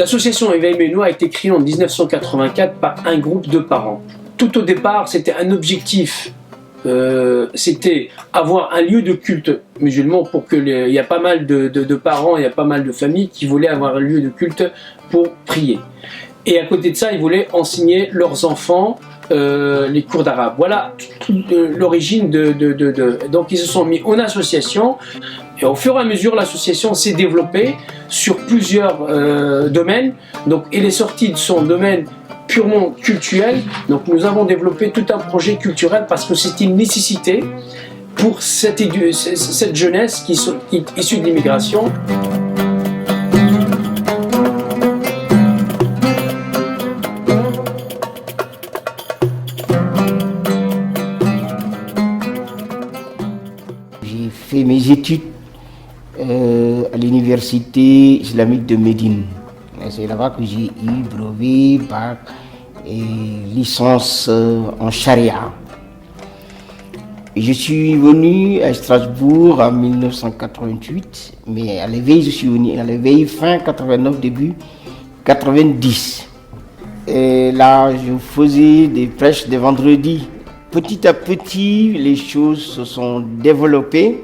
L'association Éveil Menou a été créée en 1984 par un groupe de parents. Tout au départ, c'était un objectif, c'était avoir un lieu de culte musulman pour que il y a pas mal de parents, il y a pas mal de familles qui voulaient avoir un lieu de culte pour prier. Et à côté de ça, ils voulaient enseigner leurs enfants les cours d'arabe. Voilà l'origine Donc ils se sont mis en association et au fur et à mesure l'association s'est développée sur plusieurs domaines. Donc elle est sortie de son domaine purement culturel. Donc nous avons développé tout un projet culturel parce que c'était une nécessité pour cette jeunesse qui est issue de l'immigration. J'ai fait mes études à l'université islamique de Médine. C'est là-bas que j'ai eu brevet, bac et licence en charia. Je suis venu à Strasbourg en 1988, mais à l'éveil, je suis venu à l'éveil fin 89, début 90. Et là, je faisais des prêches de vendredi. Petit à petit, les choses se sont développées.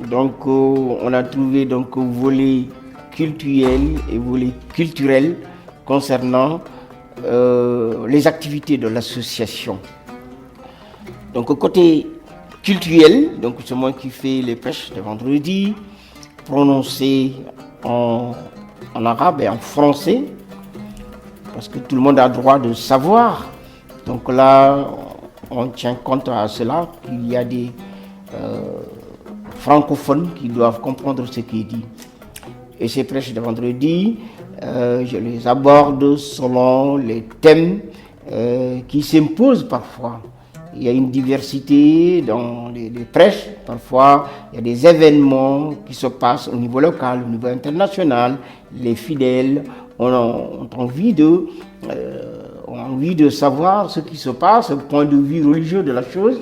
Donc, on a trouvé donc volet culturel et volet culturel concernant les activités de l'association. Donc, au côté culturel, donc c'est moi qui fais les prêches de vendredi, prononcées en arabe et en français, parce que tout le monde a le droit de savoir. Donc là, on tient compte à cela, qu'il y a des francophones qui doivent comprendre ce qui est dit. Et ces prêches de vendredi, je les aborde selon les thèmes qui s'imposent parfois. Il y a une diversité dans les prêches. Parfois, il y a des événements qui se passent au niveau local, au niveau international. Les fidèles ont envie de savoir ce qui se passe, le point de vue religieux de la chose.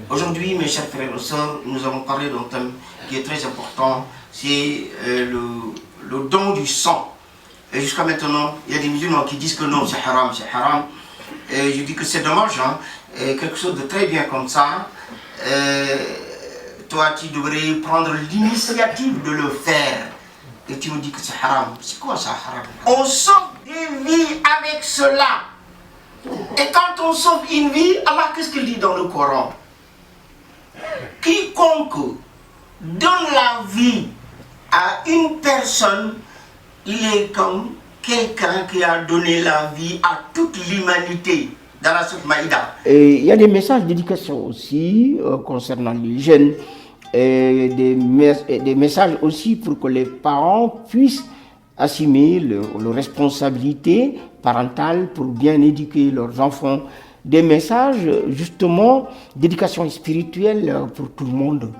Aujourd'hui, mes chers frères et sœurs, nous allons parler d'un thème qui est très important, c'est le don du sang. Et jusqu'à maintenant, il y a des musulmans qui disent que non, c'est haram, c'est haram. Et je dis que c'est dommage, hein. Et quelque chose de très bien comme ça. Toi, tu devrais prendre l'initiative de le faire. Et tu me dis que c'est haram. C'est quoi ça, haram? On sauve des vies avec cela. Et quand on sauve une vie, Allah, qu'est-ce qu'il dit dans le Coran? Quiconque donne la vie à une personne, il est comme quelqu'un qui a donné la vie à toute l'humanité. Dans la Sourate Maïda. Il y a des messages d'éducation aussi concernant les jeunes, et des messages aussi pour que les parents puissent assumer leurs responsabilités parentales pour bien éduquer leurs enfants. Des messages justement d'éducation spirituelle pour tout le monde.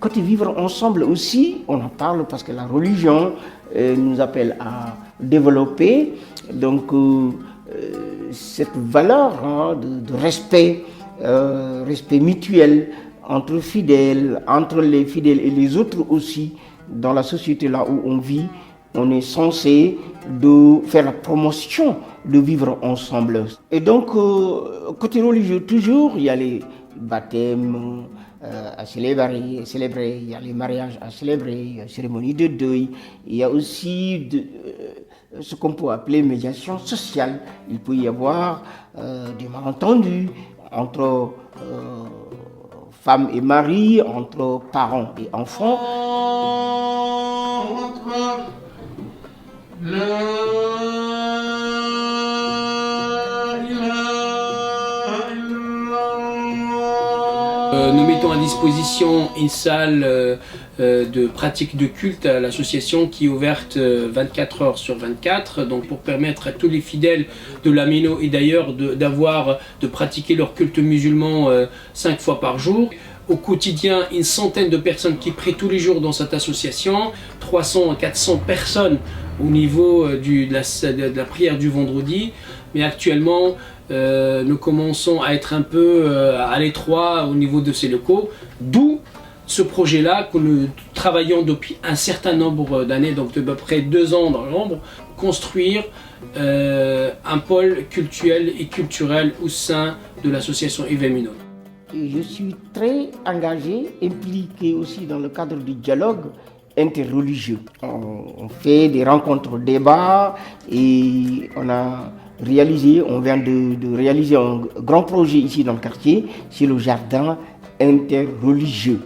Côté vivre ensemble aussi, on en parle parce que la religion nous appelle à développer donc cette valeur de respect, respect mutuel entre fidèles, entre les fidèles et les autres aussi. Dans la société là où on vit, on est censé de faire la promotion de vivre ensemble. Et donc, côté religieux, toujours, il y a les baptêmes à célébrer, il y a les mariages à célébrer, il y a les cérémonies de deuil, il y a aussi ce qu'on peut appeler médiation sociale. Il peut y avoir des malentendus entre femmes et maris, entre parents et enfants. Nous mettons à disposition une salle de pratique de culte à l'association qui est ouverte 24 heures sur 24, donc pour permettre à tous les fidèles de la Méno et d'ailleurs de pratiquer leur culte musulman 5 fois par jour. Au quotidien, une centaine de personnes qui prient tous les jours dans cette association, 300 à 400 personnes au niveau de la prière du vendredi, mais actuellement nous commençons à être un peu à l'étroit au niveau de ces locaux, d'où ce projet-là que nous travaillons depuis un certain nombre d'années, donc de peu près 2 ans dans l'ombre, construire un pôle culturel et culturel au sein de l'association Yves Minot. Je suis très engagé, impliqué aussi dans le cadre du dialogue interreligieux. On fait des rencontres, débats et on vient de réaliser un grand projet ici dans le quartier sur le jardin interreligieux.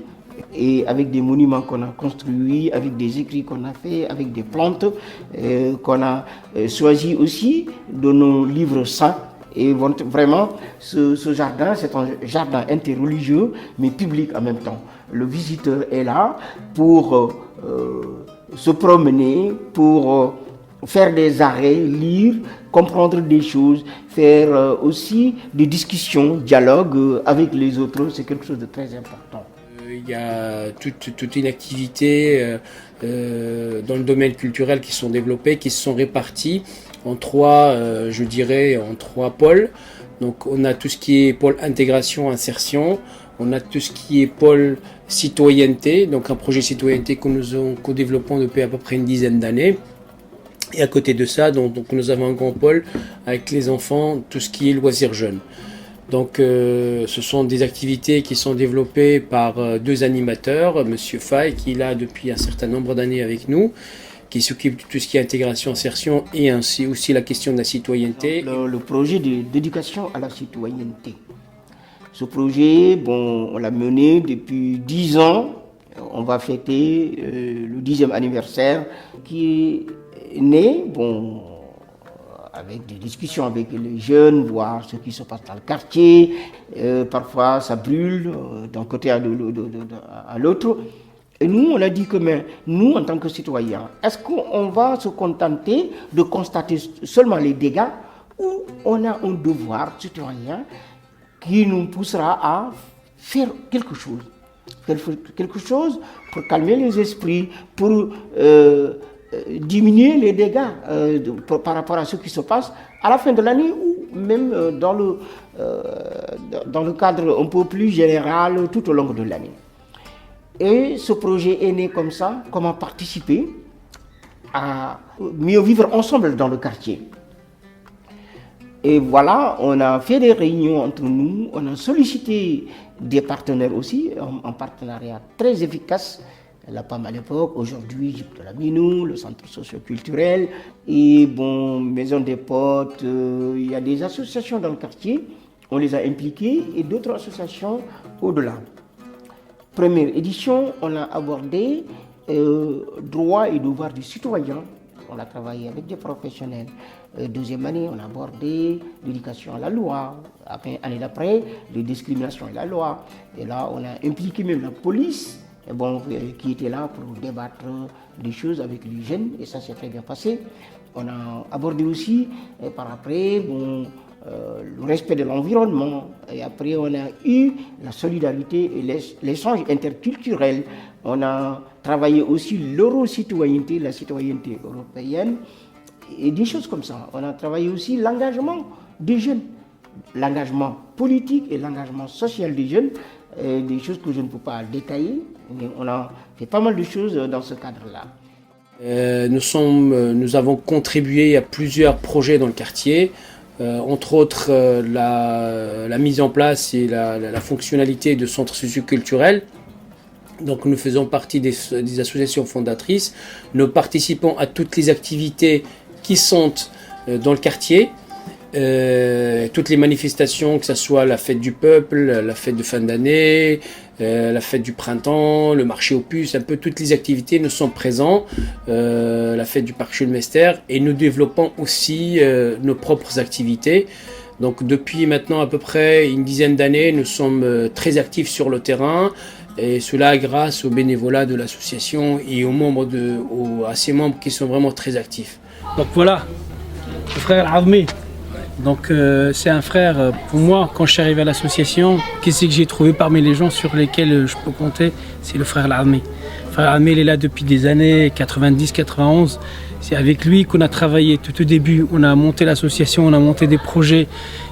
Et avec des monuments qu'on a construits, avec des écrits qu'on a fait, avec des plantes qu'on a choisi aussi de nos livres saints. Et vraiment, ce jardin, c'est un jardin interreligieux, mais public en même temps. Le visiteur est là pour se promener, pour faire des arrêts, lire, comprendre des choses, faire aussi des discussions, dialogues avec les autres. C'est quelque chose de très important. Il y a toute une activité dans le domaine culturel qui sont développées, qui se sont réparties en 3 pôles. Donc on a tout ce qui est pôle intégration, insertion, on a tout ce qui est pôle citoyenneté, donc un projet citoyenneté que nous développons depuis à peu près une dizaine d'années. Et à côté de ça, donc nous avons un grand pôle avec les enfants, tout ce qui est loisirs jeunes. Donc ce sont des activités qui sont développées par 2 animateurs, Monsieur Faye qui est là depuis un certain nombre d'années avec nous, qui s'occupe de tout ce qui est intégration, insertion et ainsi aussi la question de la citoyenneté. Le projet d'éducation à la citoyenneté. Ce projet, on l'a mené depuis 10 ans. On va fêter le 10e anniversaire qui est né, avec des discussions avec les jeunes, voir ce qui se passe dans le quartier. Parfois, ça brûle d'un côté à l'autre. Et nous, on a dit que nous, en tant que citoyens, est-ce qu'on va se contenter de constater seulement les dégâts ou on a un devoir citoyen qui nous poussera à faire quelque chose? Quelque chose pour calmer les esprits, pour diminuer les dégâts par rapport à ce qui se passe à la fin de l'année ou même dans le cadre un peu plus général tout au long de l'année. Et ce projet est né comme ça, comment participer à mieux vivre ensemble dans le quartier. Et voilà, on a fait des réunions entre nous, on a sollicité des partenaires aussi, en partenariat très efficace. La PAM à l'époque, aujourd'hui, Gypte de la Minou, le centre socio-culturel, et Maison des Potes, il y a des associations dans le quartier, on les a impliquées, et d'autres associations au-delà. Première édition, on a abordé droits et devoirs du citoyen. On a travaillé avec des professionnels. Deuxième année, on a abordé l'éducation à la loi. Après, année d'après, les discriminations et la loi. Et là, on a impliqué même la police, qui était là pour débattre des choses avec les jeunes. Et ça s'est très bien passé. On a abordé aussi, par après, le respect de l'environnement. Et après, on a eu la solidarité et l'échange interculturel. On a travaillé aussi l'euro-citoyenneté, la citoyenneté européenne, et des choses comme ça. On a travaillé aussi l'engagement des jeunes, l'engagement politique et l'engagement social des jeunes, des choses que je ne peux pas détailler, mais on a fait pas mal de choses dans ce cadre-là. Nous avons contribué à plusieurs projets dans le quartier. Entre autres la mise en place et la fonctionnalité de centres socioculturels. Donc nous faisons partie des associations fondatrices. Nous participons à toutes les activités qui sont dans le quartier. Toutes les manifestations, que ce soit la fête du peuple, la fête de fin d'année, la fête du printemps, le marché aux puces, un peu toutes les activités, nous sommes présents, la fête du parc Schulmeister, et nous développons aussi nos propres activités. Donc depuis maintenant à peu près une dizaine d'années, nous sommes très actifs sur le terrain, et cela grâce au bénévolat de l'association et à ses membres qui sont vraiment très actifs. Donc voilà, le frère Azmi. Donc c'est un frère pour moi. Quand je suis arrivé à l'association, qu'est-ce que j'ai trouvé parmi les gens sur lesquels je peux compter? C'est le frère Azmi. Le frère Azmi, il est là depuis des années 90-91. C'est avec lui qu'on a travaillé tout au début. On a monté l'association, on a monté des projets.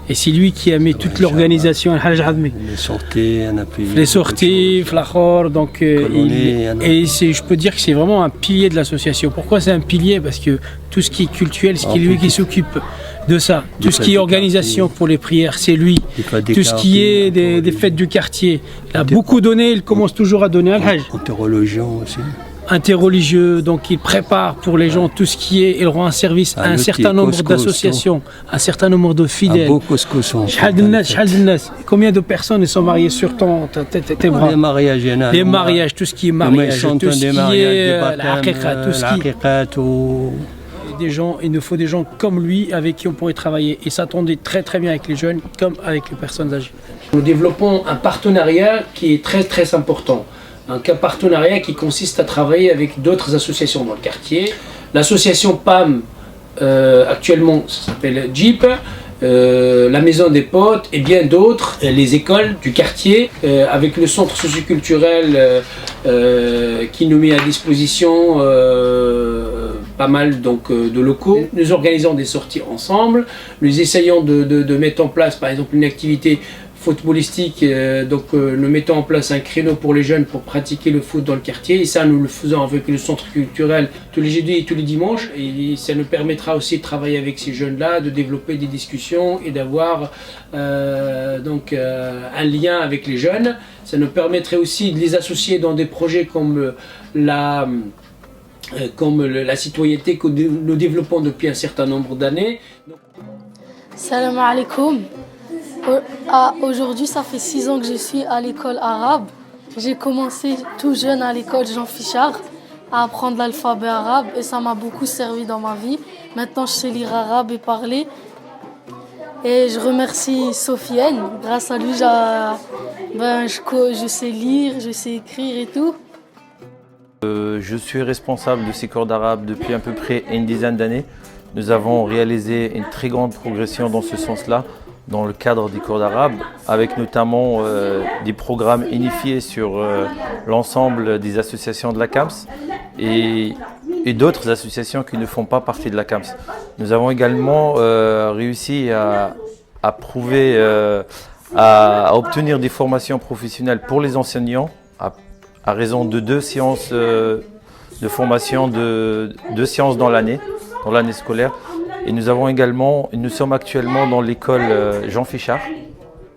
Et c'est lui qui a mis toute l'organisation. Les sorties, on a payé. Les sorties, Flachor. Donc, je peux dire que c'est vraiment un pilier de l'association. Pourquoi c'est un pilier? Parce que tout ce qui est cultuel, c'est lui qui s'occupe de ça. Tout ce qui est organisation pour les prières, c'est lui. Tout ce qui est des fêtes du quartier. Il a beaucoup donné, il commence toujours à donner à l'Hajj. Interreligion aussi. Interreligieux, donc il prépare pour les gens tout ce qui est, il rend un service à un certain nombre d'associations, un certain nombre de fidèles. Combien de personnes sont mariées sur tes bras? Les mariages, les mariages, tout ce qui est mariage, tout ce qui est l'aqiqa, tout ce qui est des gens, il nous faut des gens comme lui avec qui on pourrait travailler et s'attendre très très bien avec les jeunes comme avec les personnes âgées. Nous développons un partenariat qui est très très important. Un partenariat qui consiste à travailler avec d'autres associations dans le quartier. L'association PAM, actuellement, ça s'appelle Jeep, la Maison des Potes et bien d'autres, les écoles du quartier, avec le centre socioculturel qui nous met à disposition pas mal donc, de locaux. Nous organisons des sorties ensemble, nous essayons de mettre en place par exemple une activité footballistique, nous mettons en place un créneau pour les jeunes pour pratiquer le foot dans le quartier et ça nous le faisons avec le centre culturel tous les jeudis et tous les dimanches et ça nous permettra aussi de travailler avec ces jeunes-là, de développer des discussions et d'avoir un lien avec les jeunes. Ça nous permettrait aussi de les associer dans des projets comme la citoyenneté que nous développons depuis un certain nombre d'années. Salam alaikum. Aujourd'hui, ça fait 6 ans que je suis à l'école arabe. J'ai commencé tout jeune à l'école Jean Fichard à apprendre l'alphabet arabe et ça m'a beaucoup servi dans ma vie. Maintenant, je sais lire arabe et parler. Et je remercie Sofiane. Grâce à lui, je sais lire, je sais écrire et tout. Je suis responsable de ces cours d'arabe depuis à peu près une dizaine d'années. Nous avons réalisé une très grande progression dans ce sens-là, dans le cadre des cours d'arabe, avec notamment des programmes unifiés sur l'ensemble des associations de la CAMS et d'autres associations qui ne font pas partie de la CAMS. Nous avons également réussi à obtenir des formations professionnelles pour les enseignants à raison de 2 séances de formation, 2 séances dans l'année scolaire. Et nous sommes actuellement dans l'école Jean Fichard,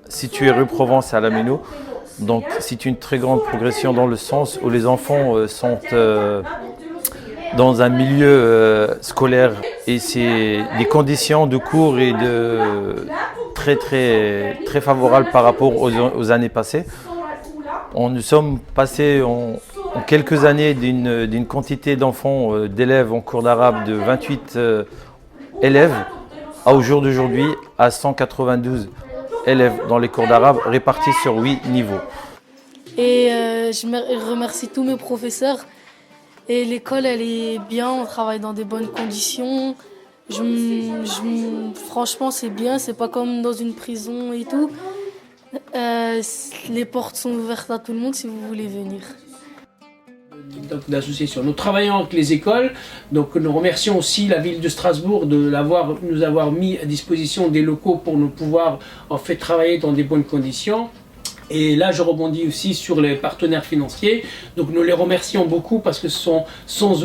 située rue Provence à Lameno. Donc c'est une très grande progression dans le sens où les enfants sont dans un milieu scolaire et c'est des conditions de cours et très très très favorables par rapport aux années passées. Nous sommes passés en quelques années d'une quantité d'enfants, d'élèves en cours d'arabe de 28 élèves au jour d'aujourd'hui à 192 élèves dans les cours d'arabe répartis sur 8 niveaux. Et je remercie tous mes professeurs. Et l'école, elle est bien, on travaille dans des bonnes conditions. Franchement, c'est bien, c'est pas comme dans une prison et tout. Les portes sont ouvertes à tout le monde si vous voulez venir. D'association. Nous travaillons avec les écoles, donc nous remercions aussi la ville de Strasbourg de nous avoir mis à disposition des locaux pour nous pouvoir en fait travailler dans des bonnes conditions. Et là, je rebondis aussi sur les partenaires financiers. Donc nous les remercions beaucoup parce que sans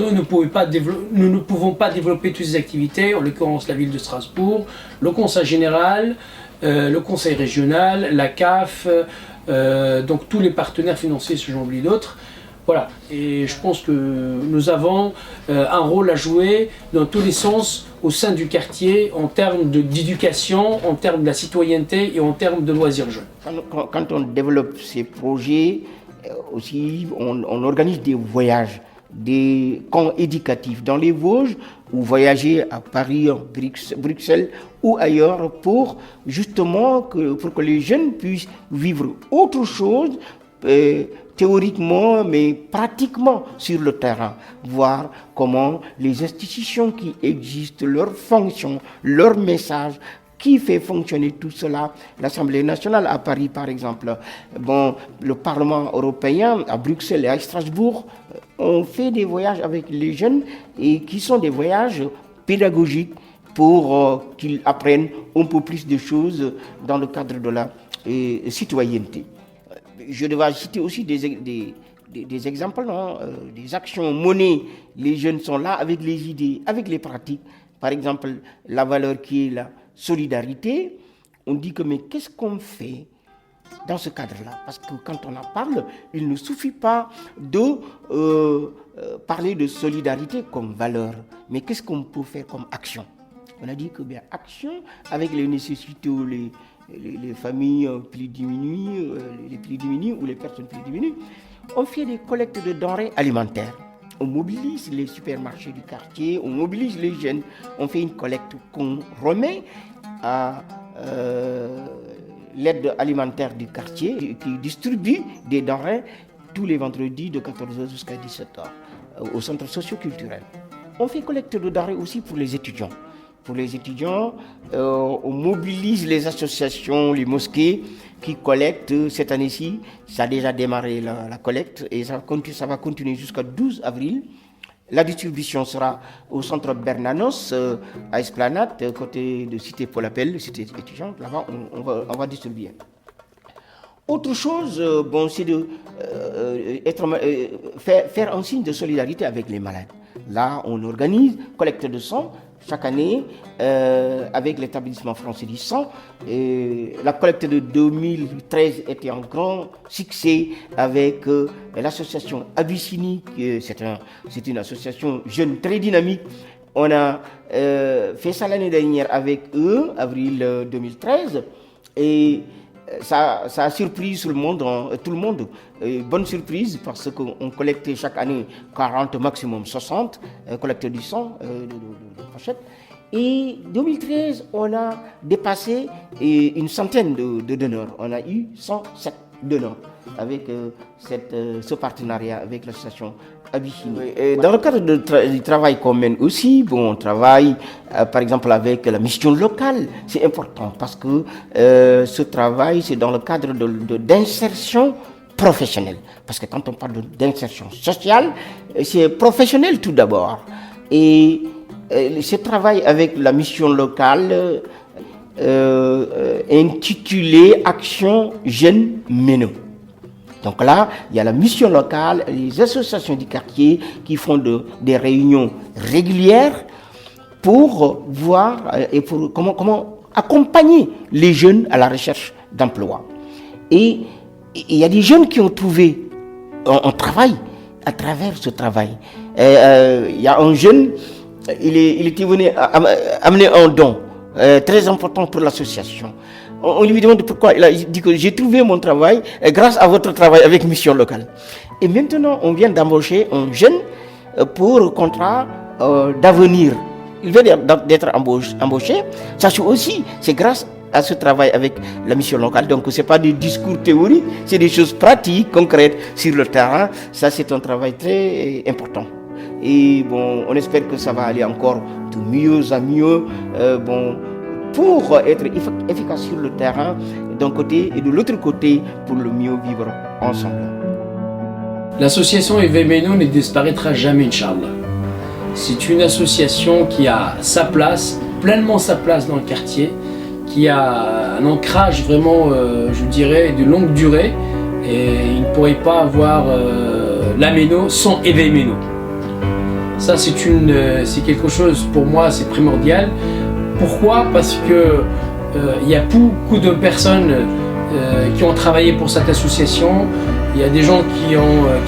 eux, nous ne pouvons pas développer toutes ces activités, en l'occurrence la ville de Strasbourg, le conseil général, le conseil régional, la CAF, donc tous les partenaires financiers, si j'en oublie d'autres. Voilà, et je pense que nous avons un rôle à jouer dans tous les sens au sein du quartier en termes d'éducation, en termes de la citoyenneté et en termes de loisirs jeunes. Quand on développe ces projets, aussi on organise des voyages, des camps éducatifs dans les Vosges ou voyager à Paris, Bruxelles ou ailleurs pour justement pour que les jeunes puissent vivre autre chose théoriquement mais pratiquement sur le terrain, voir comment les institutions qui existent, leurs fonctions, leurs messages, Qui fait fonctionner tout cela? L'Assemblée nationale à Paris, par exemple. Bon, le Parlement européen à Bruxelles et à Strasbourg, on fait des voyages avec les jeunes et qui sont des voyages pédagogiques pour qu'ils apprennent un peu plus de choses dans le cadre de la citoyenneté. Je devais citer aussi des exemples, des actions menées. Les jeunes sont là avec les idées, avec les pratiques. Par exemple, la valeur qui est la solidarité. On dit que mais qu'est-ce qu'on fait dans ce cadre-là? Parce que quand on en parle, il ne suffit pas de parler de solidarité comme valeur. Mais qu'est-ce qu'on peut faire comme action? On a dit que bien action avec les nécessités ou les familles plus diminuées, les plus diminuées ou les personnes plus diminuées. On fait des collectes de denrées alimentaires. On mobilise les supermarchés du quartier, on mobilise les jeunes. On fait une collecte qu'on remet à l'aide alimentaire du quartier qui distribue des denrées tous les vendredis de 14h jusqu'à 17h au centre socio-culturel. On fait collecte de denrées aussi pour les étudiants. Pour les étudiants, on mobilise les associations, les mosquées qui collectent cette année-ci. Ça a déjà démarré la collecte et ça va continuer jusqu'à 12 avril. La distribution sera au centre Bernanos, à Esplanade, côté de Cité Paul Appel, Cité étudiante. Là-bas, on va distribuer. Autre chose, c'est de faire un signe de solidarité avec les malades. Là, on organise collecte de sang chaque année avec l'établissement français du sang. La collecte de 2013 était un grand succès avec l'association Abyssinie. C'est une association jeune très dynamique. On a fait ça l'année dernière avec eux, avril 2013. Et ça a surpris tout le monde. Bonne surprise parce qu'on collectait chaque année 40, maximum 60 collecteurs du sang de pochettes. Et 2013, on a dépassé une centaine de donneurs. On a eu 107 donneurs avec ce partenariat avec l'association Abyssinie. Dans le cadre du travail qu'on mène aussi, on travaille par exemple avec la mission locale. C'est important parce que ce travail, c'est dans le cadre d'insertion professionnelle. Parce que quand on parle d'insertion sociale, c'est professionnel tout d'abord. Et ce travail avec la mission locale intitulé Action Jeunes Méno. Donc là, il y a la mission locale, les associations du quartier qui font des réunions régulières pour voir et pour comment accompagner les jeunes à la recherche d'emploi. Et il y a des jeunes qui ont trouvé un travail à travers ce travail. Il y a un jeune, il était venu amener un don très important pour l'association. On lui demande pourquoi. Il a dit que j'ai trouvé mon travail grâce à votre travail avec Mission Locale. Et maintenant, on vient d'embaucher un jeune pour contrat d'avenir. Il vient d'être embauché. Ça aussi, c'est grâce à ce travail avec la Mission Locale. Donc, ce n'est pas des discours théoriques, c'est des choses pratiques, concrètes sur le terrain. Ça, c'est un travail très important. Et on espère que ça va aller encore de mieux en mieux. Pour être efficace sur le terrain d'un côté et de l'autre côté pour le mieux vivre ensemble. L'association Éveil Méno ne disparaîtra jamais, Inch'Allah. C'est une association qui a sa place, pleinement sa place dans le quartier, qui a un ancrage vraiment, je dirais, de longue durée. Et il ne pourrait pas avoir la Méno sans Éveil Méno. Ça, c'est quelque chose, pour moi, c'est primordial. Pourquoi? Parce que il y a beaucoup de personnes qui ont travaillé pour cette association. Il y a des gens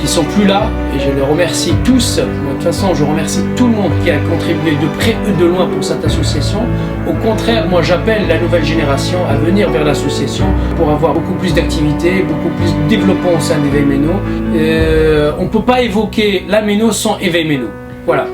qui sont plus là et je les remercie tous. De toute façon, je remercie tout le monde qui a contribué de près ou de loin pour cette association. Au contraire, moi j'appelle la nouvelle génération à venir vers l'association pour avoir beaucoup plus d'activités, beaucoup plus de développement au sein d'Éveil Méno. On ne peut pas évoquer la Méno sans Éveil Méno. Voilà.